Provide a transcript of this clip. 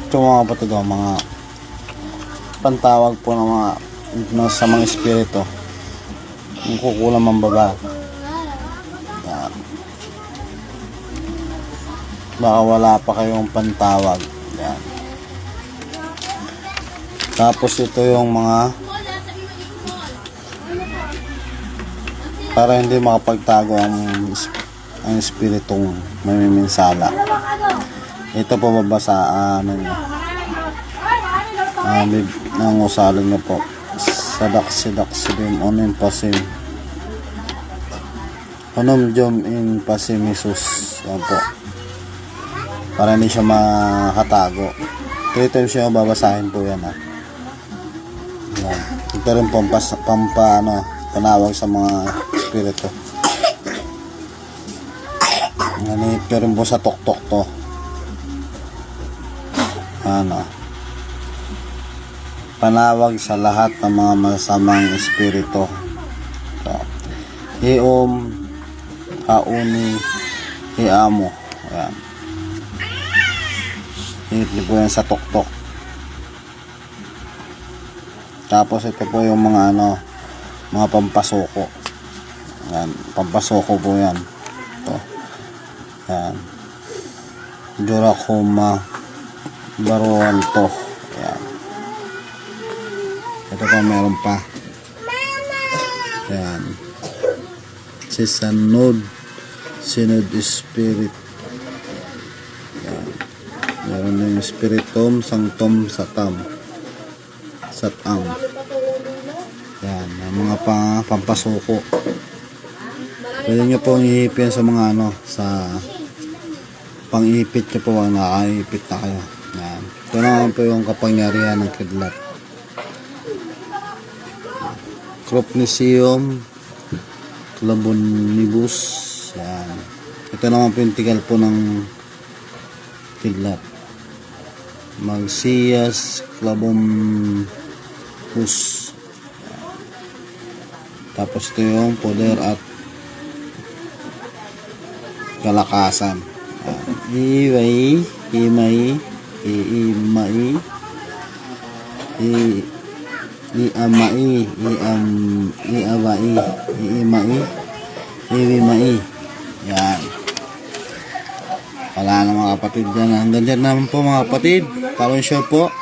Ito mga kapatid, mga pantawag po ng mga sa mga espiritu. Yung kukulang mambaba. Yan. Baka wala pa kayong pantawag. Yan. Tapos ito yung mga para hindi makapagtago ang espiritong mamiminsala. Ito po babasa ng usalan nyo po. Sadak-sidak-sidim onin pasim onom jom in pasimisus. Yan po, para hindi siya makatago. 3 times siya babasahin po yan, ha. Yan. Ito rin po panawag sa mga espiritu. Ito rin po sa tuktok to. Panawag sa lahat ng mga masamang espiritu. So, hiom, hauni, hiamo. Ayan. Ito po yan sa tuktok. Tapos ito po yung mga mga pampasuko. Ayan, pampasuko po yan. Ito. Ayan. Durakuma baruan to. Ayan. Ito pa meron pa. Ayan. Sinod spirit. Ayan. Meron yung spiritum sanctum satam. Satam. Ayan. Mga pampasuko. Pwede nyo pong ihipin sa mga sa pang-ipit nyo po, nakaipit na kayo. Yan. Ito naman po yung kapangyarihan ng kidlat. Cropnisium Clavonibus. Yan. Ito naman po yung tigal po ng kidlat. Magsias Clavonibus. Tapos ito yung poder at kalakasan. Iway, imay, iimai, iamai, iawai, iimai, iwimai. Yan. Wala na mga kapatid dyan. Hanggang dyan naman po mga kapatid. Parang sure po.